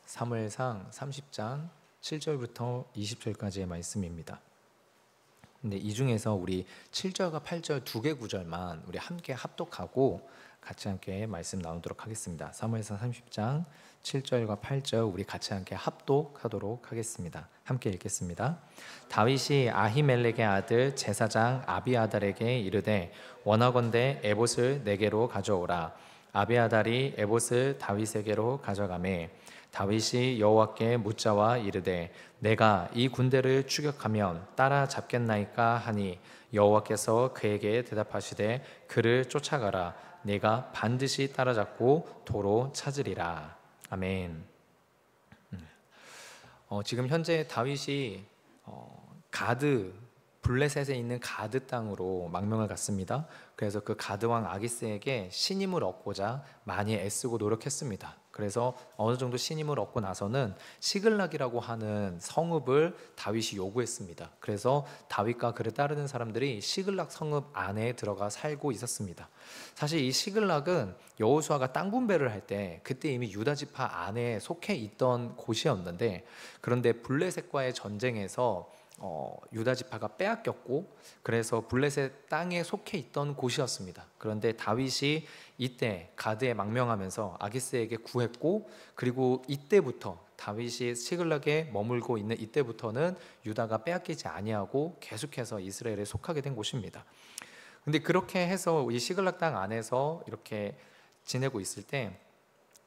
사무엘상 30장 7절부터 20절까지의 말씀입니다. 근데 이 중에서 우리 7절과 8절 두 개 구절만 우리 함께 합독하고 같이 함께 말씀 나누도록 하겠습니다. 사무엘상 30장 7절과 8절 우리 같이 함께 합독하도록 하겠습니다. 함께 읽겠습니다. 다윗이 아히멜렉의 아들 제사장 아비아달에게 이르되 원하건대 에봇을 내게로 가져오라. 아비아달이 에봇을 다윗에게로 가져가매 다윗이 여호와께 묻자와 이르되 내가 이 군대를 추격하면 따라잡겠나이까 하니 여호와께서 그에게 대답하시되 그를 쫓아가라. 내가 반드시 따라잡고 도로 찾으리라. 아멘. 지금 현재 다윗이 가드 블레셋에 있는 가드 땅으로 망명을 갔습니다. 그래서 그 가드 왕 아기스에게 신임을 얻고자 많이 애쓰고 노력했습니다. 그래서 어느 정도 신임을 얻고 나서는 시글락이라고 하는 성읍을 다윗이 요구했습니다. 그래서 다윗과 그를 따르는 사람들이 시글락 성읍 안에 들어가 살고 있었습니다. 사실 이 시글락은 여호수아가 땅 분배를 할 때 그때 이미 유다 지파 안에 속해 있던 곳이었는데, 그런데 블레셋과의 전쟁에서 유다 지파가 빼앗겼고 그래서 블레셋 땅에 속해 있던 곳이었습니다. 그런데 다윗이 이때 가드에 망명하면서 아기스에게 구했고, 그리고 이때부터 다윗이 시글락에 머물고 있는 이때부터는 유다가 빼앗기지 아니하고 계속해서 이스라엘에 속하게 된 곳입니다. 근데 그렇게 해서 이 시글락 땅 안에서 이렇게 지내고 있을 때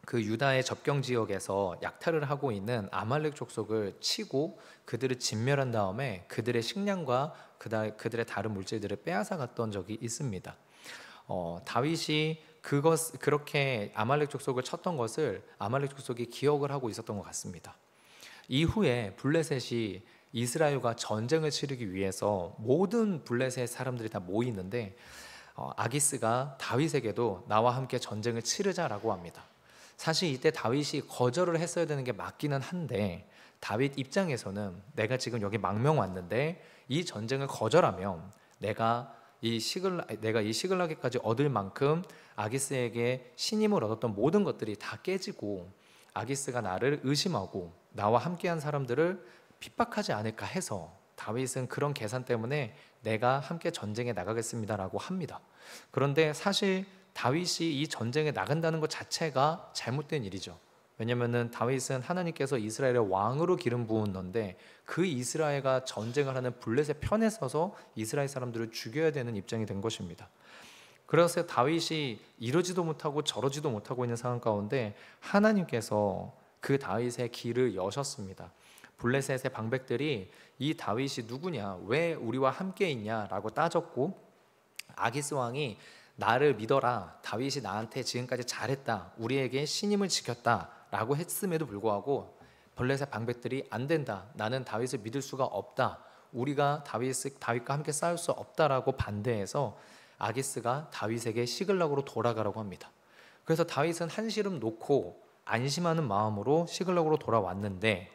그 유다의 접경 지역에서 약탈을 하고 있는 아말렉 족속을 치고 그들을 진멸한 다음에 그들의 식량과 그들의 다른 물질들을 빼앗아 갔던 적이 있습니다. 다윗이 그렇게 아말렉 족속을 쳤던 것을 아말렉 족속이 기억을 하고 있었던 것 같습니다. 이후에 블레셋이 이스라엘과 전쟁을 치르기 위해서 모든 블레셋 사람들이 다 모이는데 아기스가 다윗에게도 나와 함께 전쟁을 치르자라고 합니다. 사실 이때 다윗이 거절을 했어야 되는 게 맞기는 한데, 다윗 입장에서는 내가 지금 여기 망명 왔는데 이 전쟁을 거절하면 내가 이 시글락에까지 얻을 만큼 아기스에게 신임을 얻었던 모든 것들이 다 깨지고 아기스가 나를 의심하고 나와 함께한 사람들을 핍박하지 않을까 해서 다윗은 그런 계산 때문에 내가 함께 전쟁에 나가겠습니다라고 합니다. 그런데 사실 다윗이 이 전쟁에 나간다는 것 자체가 잘못된 일이죠. 왜냐하면 다윗은 하나님께서 이스라엘의 왕으로 기름 부었는데 그 이스라엘과 전쟁을 하는 블레셋 편에 서서 이스라엘 사람들을 죽여야 되는 입장이 된 것입니다. 그래서 다윗이 이러지도 못하고 저러지도 못하고 있는 상황 가운데 하나님께서 그 다윗의 길을 여셨습니다. 블레셋의 방백들이 이 다윗이 누구냐, 왜 우리와 함께 있냐라고 따졌고, 아기스 왕이 나를 믿어라, 다윗이 나한테 지금까지 잘했다, 우리에게 신임을 지켰다 라고 했음에도 불구하고 블레셋 방백들이 안 된다, 나는 다윗을 믿을 수가 없다, 우리가 다윗과 함께 싸울 수 없다라고 반대해서 아기스가 다윗에게 시글락으로 돌아가라고 합니다. 그래서 다윗은 한시름 놓고 안심하는 마음으로 시글락으로 돌아왔는데,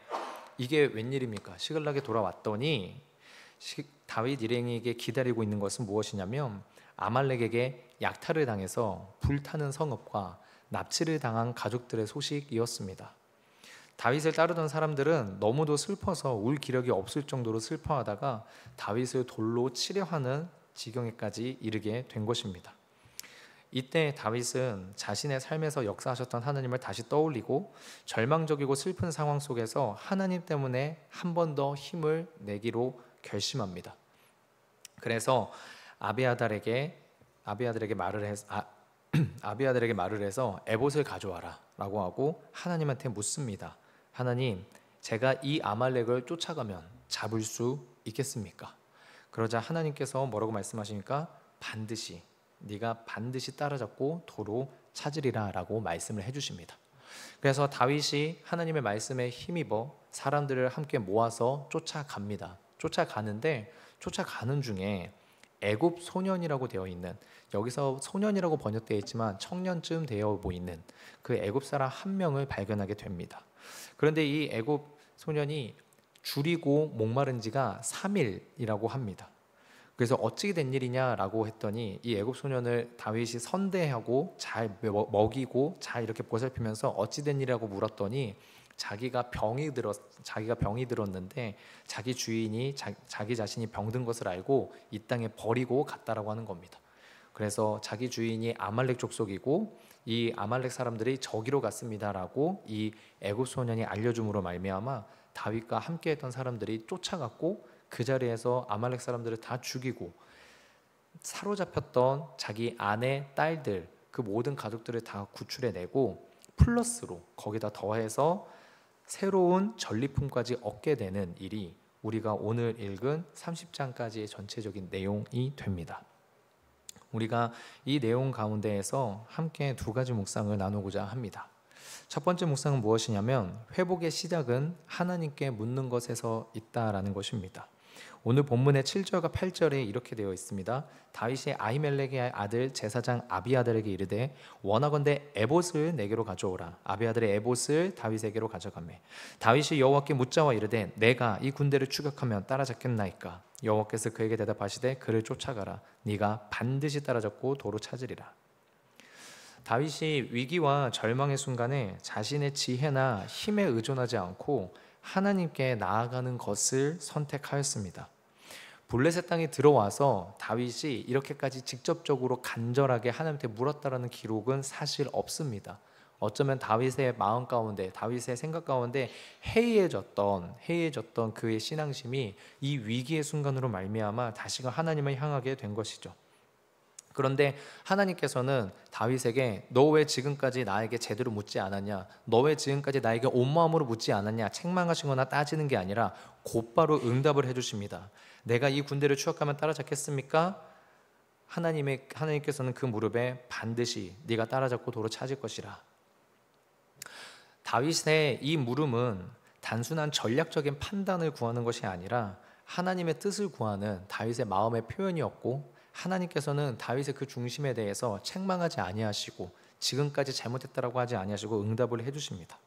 이게 웬일입니까? 시글락에 돌아왔더니 다윗 일행에게 기다리고 있는 것은 무엇이냐면 아말렉에게 약탈을 당해서 불타는 성읍과 납치를 당한 가족들의 소식이었습니다. 다윗을 따르던 사람들은 너무도 슬퍼서 울 기력이 없을 정도로 슬퍼하다가 다윗을 돌로 치려 하는 지경에까지 이르게 된 것입니다. 이때 다윗은 자신의 삶에서 역사하셨던 하나님을 다시 떠올리고 절망적이고 슬픈 상황 속에서 하나님 때문에 한 번 더 힘을 내기로 결심합니다. 그래서 아비아달에게 말을 해서 에봇을 가져와라 라고 하고 하나님한테 묻습니다. 하나님, 제가 이 아말렉을 쫓아가면 잡을 수 있겠습니까? 그러자 하나님께서 뭐라고 말씀하시니까 네가 반드시 따라잡고 도로 찾으리라 라고 말씀을 해주십니다. 그래서 다윗이 하나님의 말씀에 힘입어 사람들을 함께 모아서 쫓아갑니다. 쫓아가는 중에 애굽 소년이라고 되어 있는, 여기서 소년이라고 번역되어 있지만 청년쯤 되어 보이는 그 애굽 사람 한 명을 발견하게 됩니다. 그런데 이 애굽 소년이 줄이고 목마른 지가 3일이라고 합니다. 그래서 어찌 된 일이냐라고 했더니 이 애굽 소년을 다윗이 선대하고 잘 먹이고 잘 이렇게 보살피면서 어찌 된 일이라고 물었더니 자기가 병이 들었는데 자기 주인이 자기 자신이 병든 것을 알고 이 땅에 버리고 갔다라고 하는 겁니다. 그래서 자기 주인이 아말렉 족속이고 이 아말렉 사람들이 저기로 갔습니다라고 이 애굽 소년이 알려줌으로 말미암아 다윗과 함께했던 사람들이 쫓아갔고 그 자리에서 아말렉 사람들을 다 죽이고 사로잡혔던 자기 아내, 딸들 그 모든 가족들을 다 구출해내고 플러스로 거기다 더해서 새로운 전리품까지 얻게 되는 일이 우리가 오늘 읽은 30장까지의 전체적인 내용이 됩니다. 우리가 이 내용 가운데에서 함께 두 가지 묵상을 나누고자 합니다. 첫 번째 묵상은 무엇이냐면 회복의 시작은 하나님께 묻는 것에서 있다라는 것입니다. 오늘 본문의 7절과 8절에 이렇게 되어 있습니다. 다윗이 아히멜렉의 아들 제사장 아비아달에게 이르되 원하건대 에봇을 내게로 가져오라. 아비아달의 에봇을 다윗에게로 가져가매 다윗이 여호와께 묻자와 이르되 내가 이 군대를 추격하면 따라잡겠나이까. 여호와께서 그에게 대답하시되 그를 쫓아가라. 네가 반드시 따라잡고 도로 찾으리라. 다윗이 위기와 절망의 순간에 자신의 지혜나 힘에 의존하지 않고 하나님께 나아가는 것을 선택하였습니다. 블레셋 땅에 들어와서 다윗이 이렇게까지 직접적으로 간절하게 하나님께 물었다라는 기록은 사실 없습니다. 어쩌면 다윗의 마음 가운데, 다윗의 생각 가운데 해이해졌던 그의 신앙심이 이 위기의 순간으로 말미암아 다시금 하나님을 향하게 된 것이죠. 그런데 하나님께서는 다윗에게 너 왜 지금까지 나에게 제대로 묻지 않았냐, 너 왜 지금까지 나에게 온 마음으로 묻지 않았냐 책망하시거나 따지는 게 아니라 곧바로 응답을 해주십니다. 내가 이 군대를 추격하면 따라잡겠습니까? 하나님께서는 그 무릎에 반드시 네가 따라잡고 도로 찾을 것이라. 다윗의 이 물음은 단순한 전략적인 판단을 구하는 것이 아니라 하나님의 뜻을 구하는 다윗의 마음의 표현이었고, 하나님께서는 다윗의 그 중심에 대해서 책망하지 아니하시고 지금까지 잘못했다라고 하지 아니하시고 응답을 해주십니다.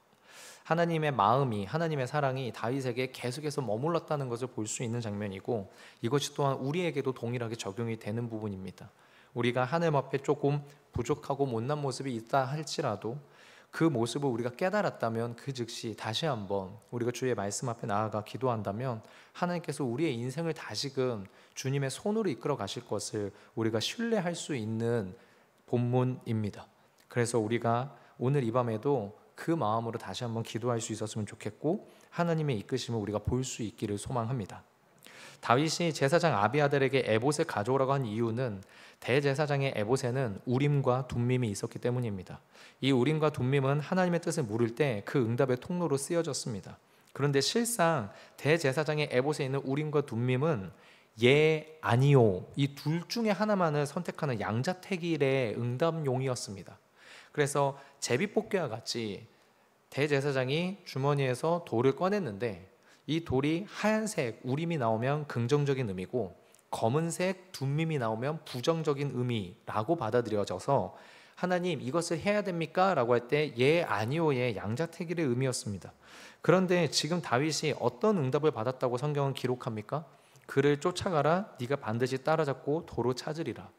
하나님의 마음이, 하나님의 사랑이 다윗에게 계속해서 머물렀다는 것을 볼 수 있는 장면이고, 이것이 또한 우리에게도 동일하게 적용이 되는 부분입니다. 우리가 하나님 앞에 조금 부족하고 못난 모습이 있다 할지라도 그 모습을 우리가 깨달았다면 그 즉시 다시 한번 우리가 주의 말씀 앞에 나아가 기도한다면 하나님께서 우리의 인생을 다시금 주님의 손으로 이끌어 가실 것을 우리가 신뢰할 수 있는 본문입니다. 그래서 우리가 오늘 이 밤에도 그 마음으로 다시 한번 기도할 수 있었으면 좋겠고, 하나님의 이끄심을 우리가 볼 수 있기를 소망합니다. 다윗이 제사장 아비아달에게 에봇을 가져오라고 한 이유는 대제사장의 에봇에는 우림과 둠밈이 있었기 때문입니다. 이 우림과 둠밈은 하나님의 뜻을 물을 때 그 응답의 통로로 쓰여졌습니다. 그런데 실상 대제사장의 에봇에 있는 우림과 둠밈은 예, 아니요 이 둘 중에 하나만을 선택하는 양자택일의 응답용이었습니다. 그래서 제비뽑기와 같이 대제사장이 주머니에서 돌을 꺼냈는데 이 돌이 하얀색 우림이 나오면 긍정적인 의미고 검은색 둠밈이 나오면 부정적인 의미라고 받아들여져서 하나님 이것을 해야 됩니까? 라고 할 때 예, 아니오의 양자택일의 의미였습니다. 그런데 지금 다윗이 어떤 응답을 받았다고 성경은 기록합니까? 그를 쫓아가라, 네가 반드시 따라잡고 도로 찾으리라.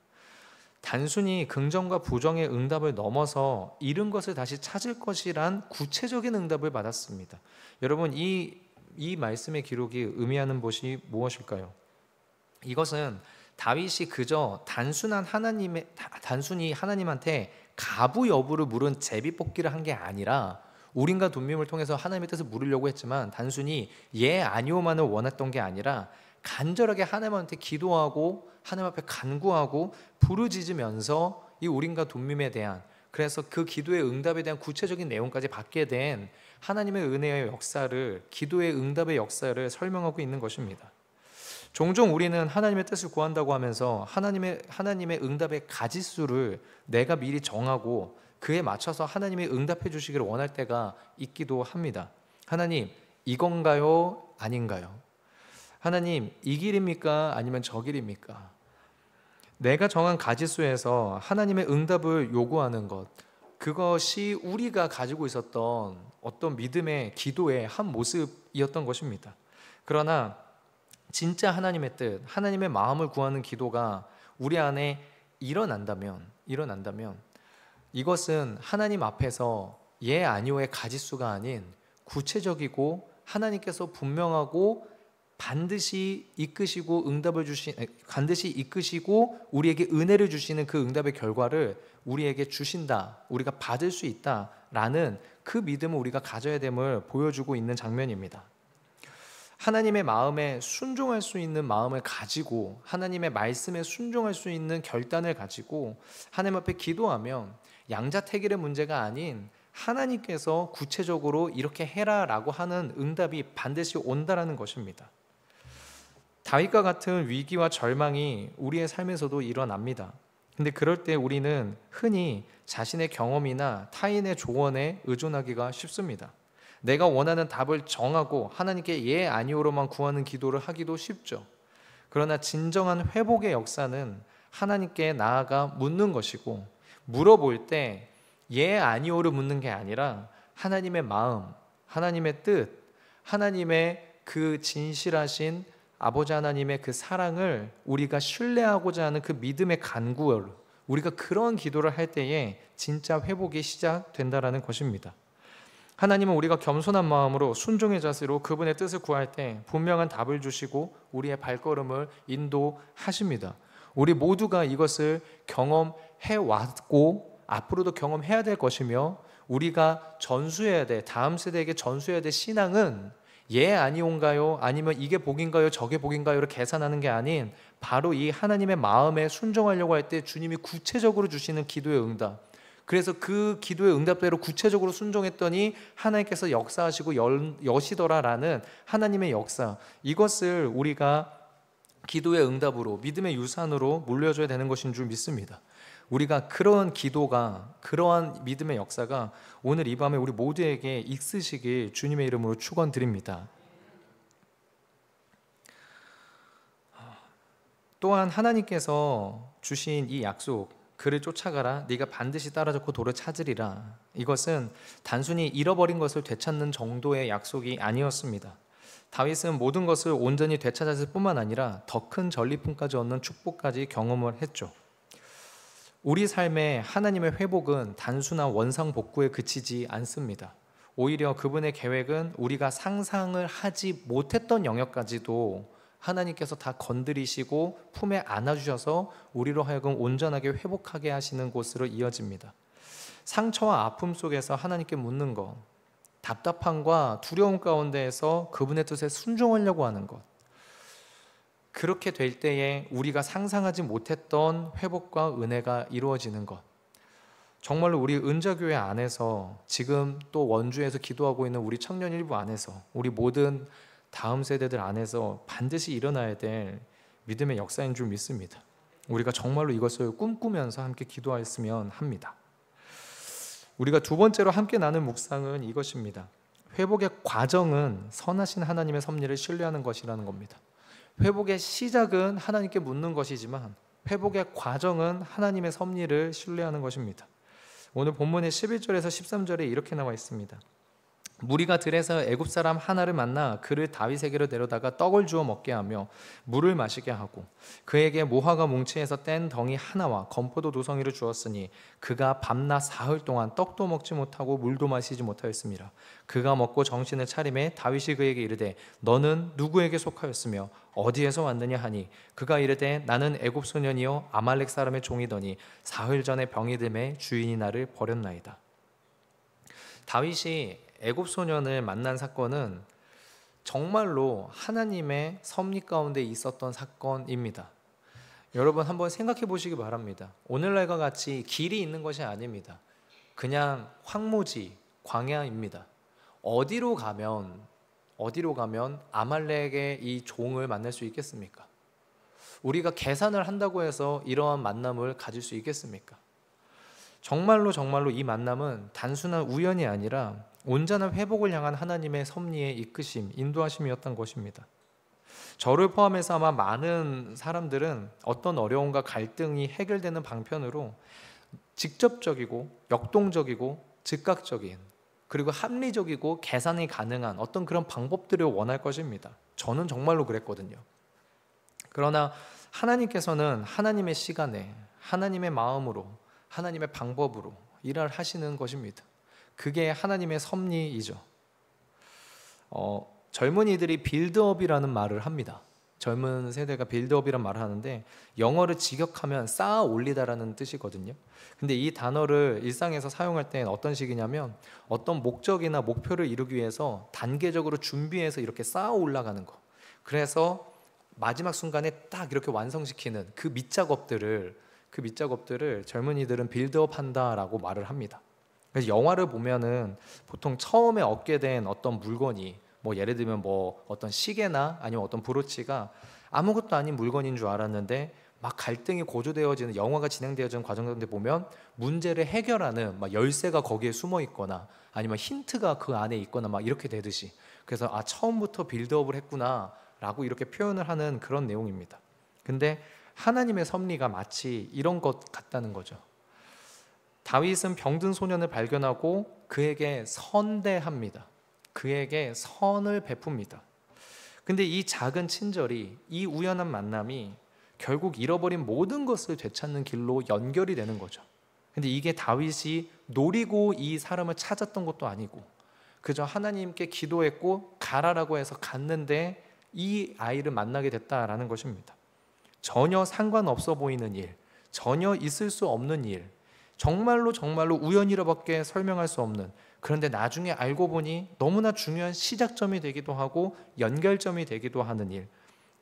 단순히 긍정과 부정의 응답을 넘어서 잃은 것을 다시 찾을 것이란 구체적인 응답을 받았습니다. 여러분, 이 말씀의 기록이 의미하는 것이 무엇일까요? 이것은 다윗이 그저 단순히 하나님한테 가부 여부를 물은 제비뽑기를 한 게 아니라 우림과 둠밈을 통해서 하나님의 뜻을 물으려고 했지만 단순히 예 아니오만을 원했던 게 아니라 간절하게 하나님한테 기도하고 하나님 앞에 간구하고 부르짖으면서 이 우림과 둠밈에 대한, 그래서 그 기도의 응답에 대한 구체적인 내용까지 받게 된 하나님의 은혜의 역사를, 기도의 응답의 역사를 설명하고 있는 것입니다. 종종 우리는 하나님의 뜻을 구한다고 하면서 하나님의 응답의 가지수를 내가 미리 정하고 그에 맞춰서 하나님이 응답해 주시기를 원할 때가 있기도 합니다. 하나님 이건가요? 아닌가요? 하나님 이 길입니까? 아니면 저 길입니까? 내가 정한 가지수에서 하나님의 응답을 요구하는 것, 그것이 우리가 가지고 있었던 어떤 믿음의 기도의 한 모습이었던 것입니다. 그러나 진짜 하나님의 뜻, 하나님의 마음을 구하는 기도가 우리 안에 일어난다면 이것은 하나님 앞에서 예 아니오의 가지수가 아닌 구체적이고 하나님께서 분명하고 반드시 이끄시고 반드시 이끄시고 우리에게 은혜를 주시는 그 응답의 결과를 우리에게 주신다, 우리가 받을 수 있다라는 그 믿음을 우리가 가져야 됨을 보여주고 있는 장면입니다. 하나님의 마음에 순종할 수 있는 마음을 가지고 하나님의 말씀에 순종할 수 있는 결단을 가지고 하나님 앞에 기도하면 양자택일의 문제가 아닌 하나님께서 구체적으로 이렇게 해라라고 하는 응답이 반드시 온다라는 것입니다. 다윗과 같은 위기와 절망이 우리의 삶에서도 일어납니다. 근데 그럴 때 우리는 흔히 자신의 경험이나 타인의 조언에 의존하기가 쉽습니다. 내가 원하는 답을 정하고 하나님께 예, 아니오로만 구하는 기도를 하기도 쉽죠. 그러나 진정한 회복의 역사는 하나님께 나아가 묻는 것이고, 물어볼 때 예, 아니오를 묻는 게 아니라 하나님의 마음, 하나님의 뜻, 하나님의 그 진실하신 아버지 하나님의 그 사랑을 우리가 신뢰하고자 하는 그 믿음의 간구로 우리가 그런 기도를 할 때에 진짜 회복이 시작된다라는 것입니다. 하나님은 우리가 겸손한 마음으로 순종의 자세로 그분의 뜻을 구할 때 분명한 답을 주시고 우리의 발걸음을 인도하십니다. 우리 모두가 이것을 경험해 왔고 앞으로도 경험해야 될 것이며, 우리가 전수해야 돼, 다음 세대에게 전수해야 될 신앙은 예, 아니온가요? 아니면 이게 복인가요? 저게 복인가요?를 계산하는 게 아닌 바로 이 하나님의 마음에 순종하려고 할 때 주님이 구체적으로 주시는 기도의 응답, 그래서 그 기도의 응답대로 구체적으로 순종했더니 하나님께서 역사하시고 여시더라라는 하나님의 역사, 이것을 우리가 기도의 응답으로 믿음의 유산으로 물려줘야 되는 것인 줄 믿습니다. 우리가 그러한 기도가, 그러한 믿음의 역사가 오늘 이 밤에 우리 모두에게 있으시길 주님의 이름으로 축원드립니다. 또한 하나님께서 주신 이 약속, 그를 쫓아가라, 네가 반드시 따라잡고 돌을 찾으리라, 이것은 단순히 잃어버린 것을 되찾는 정도의 약속이 아니었습니다. 다윗은 모든 것을 온전히 되찾았을 뿐만 아니라 더 큰 전리품까지 얻는 축복까지 경험을 했죠. 우리 삶의 하나님의 회복은 단순한 원상복구에 그치지 않습니다. 오히려 그분의 계획은 우리가 상상을 하지 못했던 영역까지도 하나님께서 다 건드리시고 품에 안아주셔서 우리로 하여금 온전하게 회복하게 하시는 곳으로 이어집니다. 상처와 아픔 속에서 하나님께 묻는 것, 답답함과 두려움 가운데에서 그분의 뜻에 순종하려고 하는 것, 그렇게 될 때에 우리가 상상하지 못했던 회복과 은혜가 이루어지는 것, 정말로 우리 은자교회 안에서 지금 또 원주에서 기도하고 있는 우리 청년 일부 안에서 우리 모든 다음 세대들 안에서 반드시 일어나야 될 믿음의 역사인 줄 믿습니다. 우리가 정말로 이것을 꿈꾸면서 함께 기도했으면 합니다. 우리가 두 번째로 함께 나눌 묵상은 이것입니다. 회복의 과정은 선하신 하나님의 섭리를 신뢰하는 것이라는 겁니다. 회복의 시작은 하나님께 묻는 것이지만 회복의 과정은 하나님의 섭리를 신뢰하는 것입니다. 오늘 본문의 11절에서 13절에 이렇게 나와 있습니다. 무리가 들에서 애굽 사람 하나를 만나 그를 다윗에게로 데려다가 떡을 주어 먹게 하며 물을 마시게 하고 그에게 모화과 뭉치에서 뗀 덩이 하나와 건포도 2송이를 주었으니 그가 밤낮 사흘 동안 떡도 먹지 못하고 물도 마시지 못하였습니다. 그가 먹고 정신을 차림에 다윗이 그에게 이르되 너는 누구에게 속하였으며 어디에서 왔느냐 하니 그가 이르되 나는 애굽 소년이요 아말렉 사람의 종이더니 사흘 전에 병이 듦에 주인이 나를 버렸나이다. 다윗이 애굽 소년을 만난 사건은 정말로 하나님의 섭리 가운데 있었던 사건입니다. 여러분 한번 생각해 보시기 바랍니다. 오늘날과 같이 길이 있는 것이 아닙니다. 그냥 황무지, 광야입니다. 어디로 가면 아말렉의 이 종을 만날 수 있겠습니까? 우리가 계산을 한다고 해서 이러한 만남을 가질 수 있겠습니까? 정말로 이 만남은 단순한 우연이 아니라 온전한 회복을 향한 하나님의 섭리의 이끄심, 인도하심이었던 것입니다. 저를 포함해서 아마 많은 사람들은 어떤 어려움과 갈등이 해결되는 방편으로 직접적이고 역동적이고 즉각적인 그리고 합리적이고 계산이 가능한 어떤 그런 방법들을 원할 것입니다. 저는 정말로 그랬거든요. 그러나 하나님께서는 하나님의 시간에 하나님의 마음으로 하나님의 방법으로 일을 하시는 것입니다. 그게 하나님의 섭리이죠. 젊은이들이 빌드업이라는 말을 합니다. 젊은 세대가 빌드업이란 말을 하는데 영어를 직역하면 쌓아 올리다라는 뜻이거든요. 근데 이 단어를 일상에서 사용할 때는 어떤 식이냐면 어떤 목적이나 목표를 이루기 위해서 단계적으로 준비해서 이렇게 쌓아 올라가는 거. 그래서 마지막 순간에 딱 이렇게 완성시키는 그 밑작업들을 젊은이들은 빌드업 한다라고 말을 합니다. 그래서 영화를 보면은 보통 처음에 얻게 된 어떤 물건이 뭐 예를 들면 뭐 어떤 시계나 아니면 어떤 브로치가 아무것도 아닌 물건인 줄 알았는데 막 갈등이 고조되어지는 영화가 진행되어지는 과정 가운데 보면 문제를 해결하는 막 열쇠가 거기에 숨어 있거나 아니면 힌트가 그 안에 있거나 막 이렇게 되듯이, 그래서 아 처음부터 빌드업을 했구나라고 이렇게 표현을 하는 그런 내용입니다. 근데 하나님의 섭리가 마치 이런 것 같다는 거죠. 다윗은 병든 소년을 발견하고 그에게 선대합니다. 그에게 선을 베풉니다. 근데 이 작은 친절이, 이 우연한 만남이 결국 잃어버린 모든 것을 되찾는 길로 연결이 되는 거죠. 근데 이게 다윗이 노리고 이 사람을 찾았던 것도 아니고 그저 하나님께 기도했고 가라라고 해서 갔는데 이 아이를 만나게 됐다라는 것입니다. 전혀 상관없어 보이는 일, 전혀 있을 수 없는 일, 정말로 우연이라밖에 설명할 수 없는, 그런데 나중에 알고 보니 너무나 중요한 시작점이 되기도 하고 연결점이 되기도 하는 일,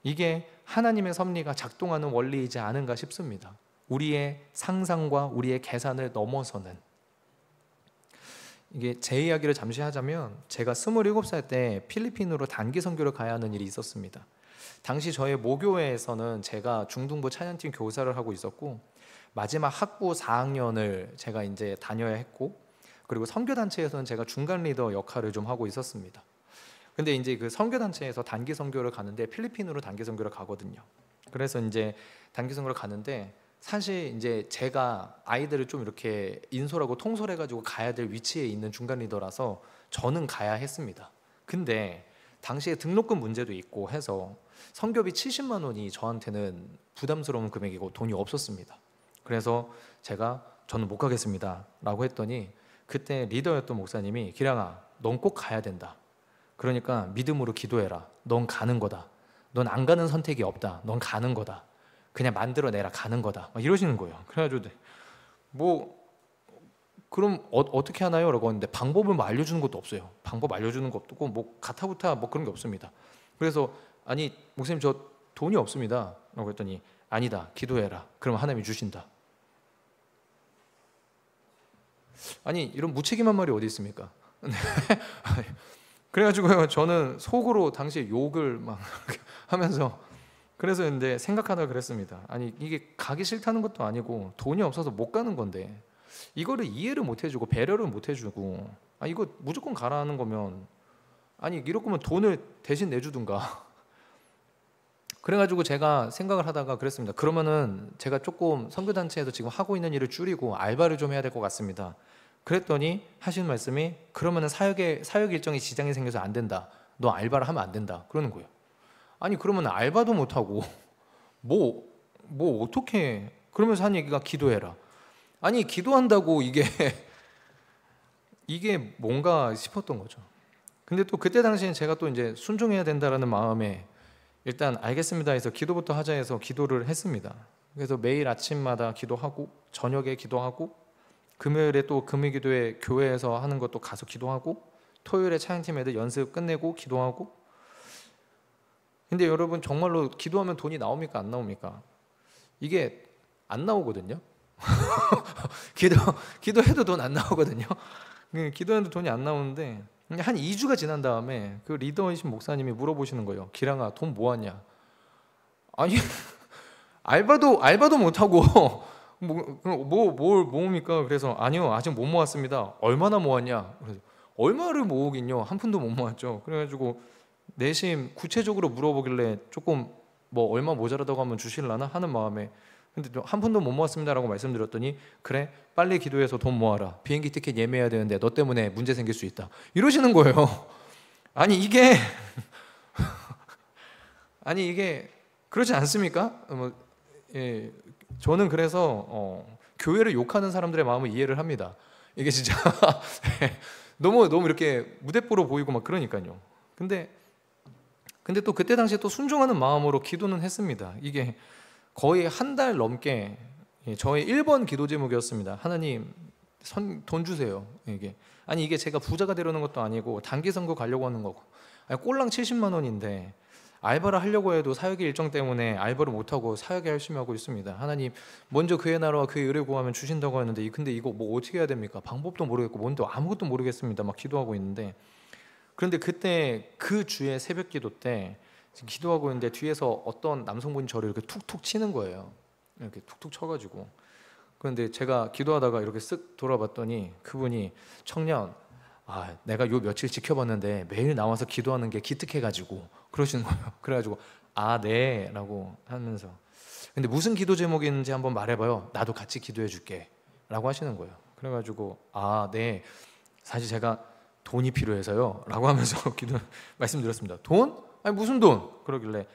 이게 하나님의 섭리가 작동하는 원리이지 않은가 싶습니다. 우리의 상상과 우리의 계산을 넘어서는. 이게 제 이야기를 잠시 하자면 제가 27살 때 필리핀으로 단기 선교를 가야 하는 일이 있었습니다. 당시 저의 모교회에서는 제가 중등부 찬양팀 교사를 하고 있었고 마지막 학부 4학년을 제가 이제 다녀야 했고, 그리고 선교단체에서는 제가 중간 리더 역할을 좀 하고 있었습니다. 근데 이제 그 선교단체에서 단기 선교를 가는데 필리핀으로 단기 선교를 가거든요. 그래서 이제 단기 선교를 가는데 사실 이제 제가 아이들을 좀 이렇게 인솔하고 통솔해가지고 가야 될 위치에 있는 중간 리더라서 저는 가야 했습니다. 근데 당시에 등록금 문제도 있고 해서 선교비 70만 원이 저한테는 부담스러운 금액이고 돈이 없었습니다. 그래서 저는 못 가겠습니다 라고 했더니 그때 리더였던 목사님이 기량아, 넌 꼭 가야 된다. 그러니까 믿음으로 기도해라. 넌 가는 거다. 넌 안 가는 선택이 없다. 넌 가는 거다. 그냥 만들어내라. 가는 거다. 막 이러시는 거예요. 그래가지고 그럼 어떻게 하나요? 라고 했는데 방법을 뭐 알려주는 것도 없어요. 방법 알려주는 것도 없고 뭐 가타부타 뭐 그런 게 없습니다. 그래서 아니 목사님 저 돈이 없습니다 라고 했더니 아니다. 기도해라. 그러면 하나님이 주신다. 아니 이런 무책임한 말이 어디 있습니까? 그래가지고요 저는 속으로 당시에 욕을 막 하면서 그래서 근데 생각하다가 그랬습니다. 아니 이게 가기 싫다는 것도 아니고 돈이 없어서 못 가는 건데 이거를 이해를 못 해주고 배려를 못 해주고 이거 무조건 가라는 거면 아니 이럴 거면 돈을 대신 내주든가. 그래가지고 제가 생각을 하다가 그랬습니다. 그러면은 제가 조금 선교단체에서 지금 하고 있는 일을 줄이고 알바를 좀 해야 될 것 같습니다. 그랬더니 하시는 말씀이 그러면은 사역 일정이 지장이 생겨서 안 된다. 너 알바를 하면 안 된다. 그러는 거예요. 아니 그러면 알바도 못 하고 뭐 어떻게 그러면서 한 얘기가 기도해라. 아니 기도한다고 이게 뭔가 싶었던 거죠. 근데 또 그때 당시엔 제가 또 이제 순종해야 된다라는 마음에 일단 알겠습니다 해서 기도부터 하자 해서 기도를 했습니다. 그래서 매일 아침마다 기도하고 저녁에 기도하고 금요일에 또 금요기도회 교회에서 하는 것도 가서 기도하고 토요일에 찬양팀 애들 연습 끝내고 기도하고. 근데 여러분 정말로 기도하면 돈이 나옵니까 안 나옵니까? 이게 안 나오거든요. 기도해도 돈 안 나오거든요. 기도해도 돈이 안 나오는데 한 2주가 지난 다음에 그 리더이신 목사님이 물어보시는 거예요. 기랑아 돈 모았냐? 아니 알바도 못하고 뭘 모읍니까? 그래서 아니요 아직 못 모았습니다. 얼마나 모았냐? 그래서 얼마를 모으긴요? 한 푼도 못 모았죠. 그래가지고 내심 구체적으로 물어보길래 조금 뭐 얼마 모자라다고 하면 주실라나 하는 마음에 근데 한 푼도 못 모았습니다라고 말씀드렸더니 그래 빨리 기도해서 돈 모아라. 비행기 티켓 예매해야 되는데 너 때문에 문제 생길 수 있다. 이러시는 거예요. 아니 이게 그렇지 않습니까? 예, 저는 그래서 교회를 욕하는 사람들의 마음을 이해를 합니다. 이게 진짜 너무 이렇게 무대뽀로 보이고 막 그러니까요. 근데 또 그때 당시에 또 순종하는 마음으로 기도는 했습니다. 이게 거의 한 달 넘게 저의 1번 기도 제목이었습니다. 하나님 돈 주세요. 이게 제가 부자가 되려는 것도 아니고 단기 선거 가려고 하는 거고, 꼴랑 70만 원인데 알바를 하려고 해도 사역의 일정 때문에 알바를 못하고 사역에 열심히 하고 있습니다. 하나님 먼저 그의 나라와 그의 의를 구하면 주신다고 하는데 근데 이거 뭐 어떻게 해야 됩니까? 방법도 모르겠고 뭔데 아무것도 모르겠습니다. 막 기도하고 있는데, 그런데 그때 그 주에 새벽 기도 때 기도하고 있는데 뒤에서 어떤 남성분이 저를 이렇게 툭툭 치는 거예요. 이렇게 툭툭 쳐가지고. 그런데 제가 기도하다가 이렇게 쓱 돌아봤더니 그분이 청년, 내가 요 며칠 지켜봤는데 매일 나와서 기도하는 게 기특해가지고 그러시는 거예요. 그래가지고 네 라고 하면서, 근데 무슨 기도 제목인지 한번 말해봐요. 나도 같이 기도해 줄게 라고 하시는 거예요. 그래가지고 네, 사실 제가 돈이 필요해서요 라고 하면서 말씀드렸습니다. 돈? 아니 무슨 돈? 그러길래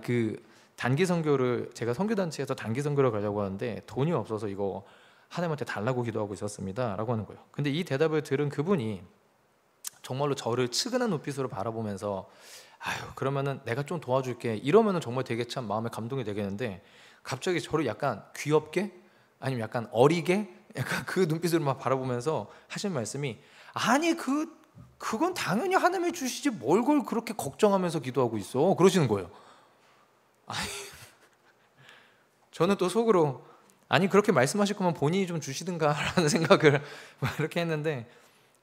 그 단기 선교를 제가 선교단체에서 단기 선교를 가려고 하는데 돈이 없어서 이거 하나님한테 달라고 기도하고 있었습니다 라고 하는 거예요. 근데 이 대답을 들은 그분이 정말로 저를 측은한 눈빛으로 바라보면서 그러면은 내가 좀 도와줄게 이러면은 정말 되게 참 마음에 감동이 되겠는데, 갑자기 저를 약간 귀엽게 아니면 약간 어리게 약간 그 눈빛으로 막 바라보면서 하신 말씀이, 아니 그건 당연히 하나님이 주시지 뭘 그걸 그렇게 걱정하면서 기도하고 있어 그러시는 거예요. 저는 또 속으로 그렇게 말씀하실 거면 본인이 좀 주시든가라는 생각을 이렇게 했는데,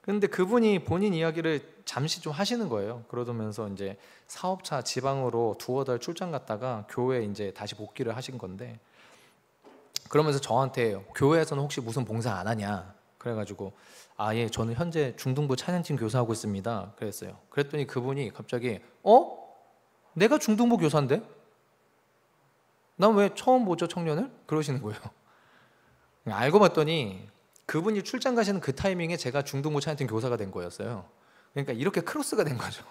근데 그분이 본인 이야기를 잠시 좀 하시는 거예요. 그러면서 이제 사업차 지방으로 두어 달 출장 갔다가 교회에 이제 다시 복귀를 하신 건데, 그러면서 저한테 교회에서는 혹시 무슨 봉사 안 하냐 그래가지고 예, 저는 현재 중등부 찬양팀 교사하고 있습니다 그랬어요. 그랬더니 그분이 갑자기 내가 중등부 교사인데? 난 왜 처음 보죠 청년을? 그러시는 거예요. 알고 봤더니 그분이 출장 가시는 그 타이밍에 제가 중등부 찬양팀 교사가 된 거였어요. 그러니까 이렇게 크로스가 된 거죠.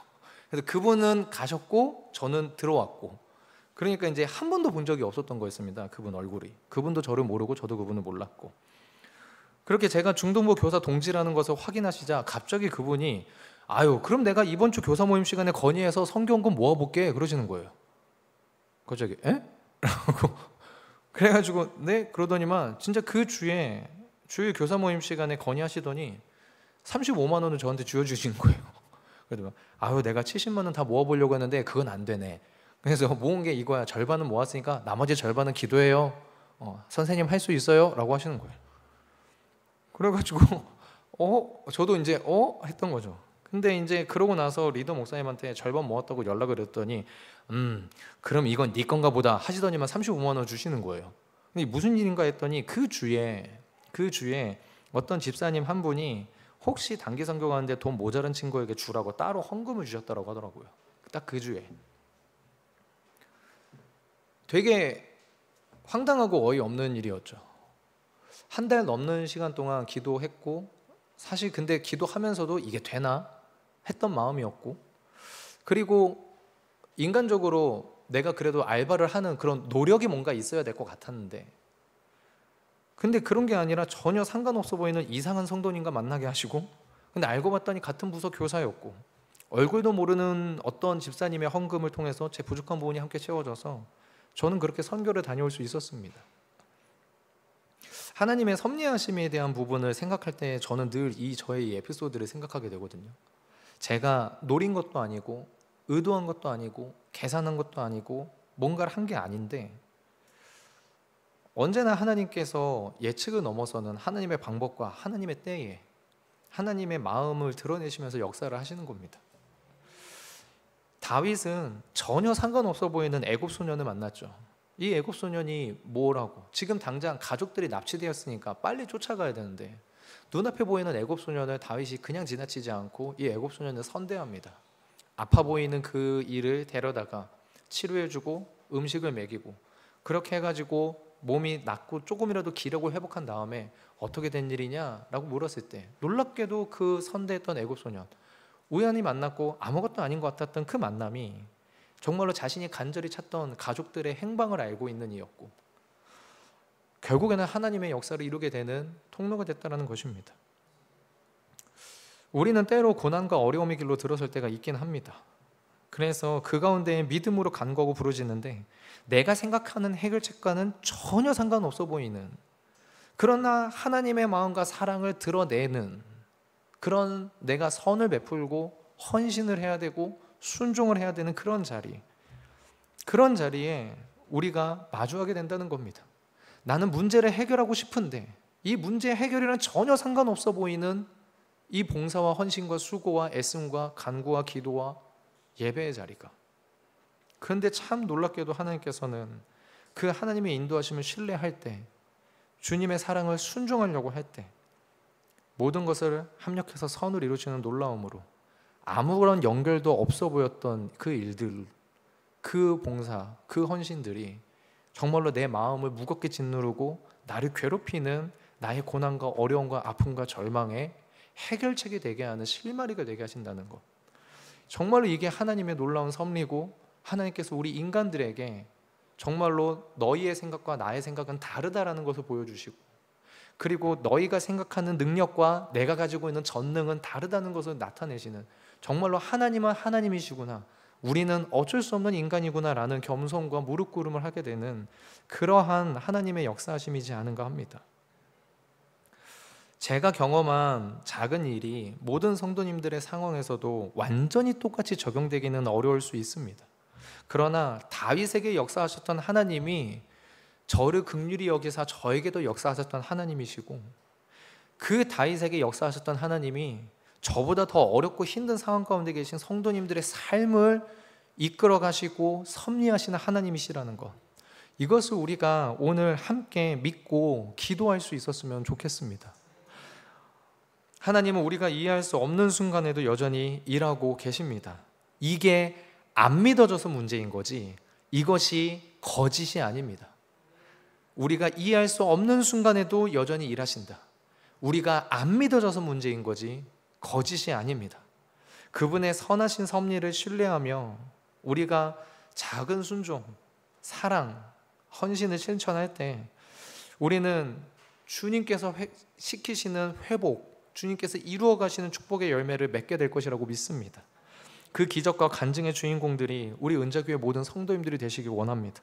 그래서 그분은 가셨고 저는 들어왔고, 그러니까 이제 한 번도 본 적이 없었던 거였습니다. 그분 얼굴이. 그분도 저를 모르고 저도 그분을 몰랐고, 그렇게 제가 중등부 교사 동지라는 것을 확인하시자 갑자기 그분이 그럼 내가 이번 주 교사 모임 시간에 건의해서 성경권 모아볼게 그러시는 거예요. 갑자기 에? 그래가지고 네 그러더니만 진짜 그 주에 주일 교사 모임 시간에 건의하시더니 35만 원을 저한테 쥐어주신 거예요. 그래도 내가 70만 원 다 모아보려고 했는데 그건 안 되네. 그래서 모은 게 이거야. 절반은 모았으니까 나머지 절반은 기도해요. 선생님 할 수 있어요? 라고 하시는 거예요. 그래가지고 저도 이제 했던 거죠. 근데 이제 그러고 나서 리더 목사님한테 절반 모았다고 연락을 했더니 그럼 이건 네 건가 보다 하시더니만 35만 원 주시는 거예요. 근데 무슨 일인가 했더니 그 주에 어떤 집사님 한 분이 혹시 단기 선교 가는데 돈 모자란 친구에게 주라고 따로 헌금을 주셨다고 하더라고요. 딱 그 주에. 되게 황당하고 어이없는 일이었죠. 한 달 넘는 시간 동안 기도했고, 사실 근데 기도하면서도 이게 되나 했던 마음이었고, 그리고 인간적으로 내가 그래도 알바를 하는 그런 노력이 뭔가 있어야 될 것 같았는데, 근데 그런 게 아니라 전혀 상관없어 보이는 이상한 성도님과 만나게 하시고, 근데 알고 봤더니 같은 부서 교사였고, 얼굴도 모르는 어떤 집사님의 헌금을 통해서 제 부족한 부분이 함께 채워져서 저는 그렇게 선교를 다녀올 수 있었습니다. 하나님의 섭리하심에 대한 부분을 생각할 때 저는 늘 저의 이 에피소드를 생각하게 되거든요. 제가 노린 것도 아니고 의도한 것도 아니고 계산한 것도 아니고 뭔가를 한 게 아닌데, 언제나 하나님께서 예측을 넘어서는 하나님의 방법과 하나님의 때에 하나님의 마음을 드러내시면서 역사를 하시는 겁니다. 다윗은 전혀 상관없어 보이는 애굽 소년을 만났죠. 이 애굽 소년이 뭐라고, 지금 당장 가족들이 납치되었으니까 빨리 쫓아가야 되는데 눈앞에 보이는 애굽 소년을 다윗이 그냥 지나치지 않고 이 애굽 소년을 선대합니다. 아파 보이는 그 일을 데려다가 치료해주고 음식을 먹이고, 그렇게 해가지고 몸이 낫고 조금이라도 기력을 회복한 다음에 어떻게 된 일이냐라고 물었을 때, 놀랍게도 그 선대했던 애굽 소년, 우연히 만났고 아무것도 아닌 것 같았던 그 만남이 정말로 자신이 간절히 찾던 가족들의 행방을 알고 있는 이였고, 결국에는 하나님의 역사를 이루게 되는 통로가 됐다는 것입니다. 우리는 때로 고난과 어려움의 길로 들어설 때가 있긴 합니다. 그래서 그 가운데 믿음으로 간 거고 부르짖는데 내가 생각하는 해결책과는 전혀 상관없어 보이는, 그러나 하나님의 마음과 사랑을 드러내는 그런, 내가 선을 베풀고 헌신을 해야 되고 순종을 해야 되는 그런 자리에 우리가 마주하게 된다는 겁니다. 나는 문제를 해결하고 싶은데 이 문제 해결이랑 전혀 상관없어 보이는 이 봉사와 헌신과 수고와 애씀과 간구와 기도와 예배의 자리가, 그런데 참 놀랍게도 하나님께서는 그 하나님의 인도하심을 신뢰할 때, 주님의 사랑을 순종하려고 할 때 모든 것을 합력해서 선을 이루시는 놀라움으로 아무런 연결도 없어 보였던 그 일들, 그 봉사, 그 헌신들이 정말로 내 마음을 무겁게 짓누르고 나를 괴롭히는 나의 고난과 어려움과 아픔과 절망의 해결책이 되게 하는 실마리가 되게 하신다는 것, 정말로 이게 하나님의 놀라운 섭리고, 하나님께서 우리 인간들에게 정말로 너희의 생각과 나의 생각은 다르다라는 것을 보여주시고, 그리고 너희가 생각하는 능력과 내가 가지고 있는 전능은 다르다는 것을 나타내시는, 정말로 하나님은 하나님이시구나, 우리는 어쩔 수 없는 인간이구나 라는 겸손과 무릎 꿇음을 하게 되는 그러한 하나님의 역사하심이지 않은가 합니다. 제가 경험한 작은 일이 모든 성도님들의 상황에서도 완전히 똑같이 적용되기는 어려울 수 있습니다. 그러나 다윗에게 역사하셨던 하나님이 저를 긍휼히 여기사 저에게도 역사하셨던 하나님이시고, 그 다윗에게 역사하셨던 하나님이 저보다 더 어렵고 힘든 상황 가운데 계신 성도님들의 삶을 이끌어 가시고 섭리하시는 하나님이시라는 것, 이것을 우리가 오늘 함께 믿고 기도할 수 있었으면 좋겠습니다. 하나님은 우리가 이해할 수 없는 순간에도 여전히 일하고 계십니다. 이게 안 믿어져서 문제인 거지 이것이 거짓이 아닙니다. 우리가 이해할 수 없는 순간에도 여전히 일하신다. 우리가 안 믿어져서 문제인 거지 거짓이 아닙니다. 그분의 선하신 섭리를 신뢰하며 우리가 작은 순종, 사랑, 헌신을 실천할 때 우리는 주님께서 시키시는 회복, 주님께서 이루어 가시는 축복의 열매를 맺게 될 것이라고 믿습니다. 그 기적과 간증의 주인공들이 우리 은자교회 모든 성도님들이 되시길 원합니다.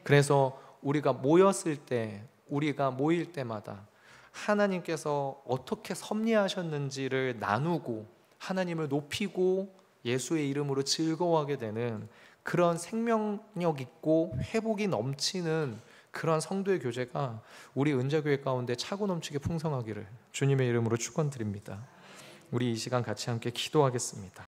그래서 우리가 모였을 때, 우리가 모일 때마다 하나님께서 어떻게 섭리하셨는지를 나누고 하나님을 높이고 예수의 이름으로 즐거워하게 되는 그런 생명력 있고 회복이 넘치는 그런 성도의 교제가 우리 은자교회 가운데 차고 넘치게 풍성하기를 주님의 이름으로 축원드립니다. 우리 이 시간 같이 함께 기도하겠습니다.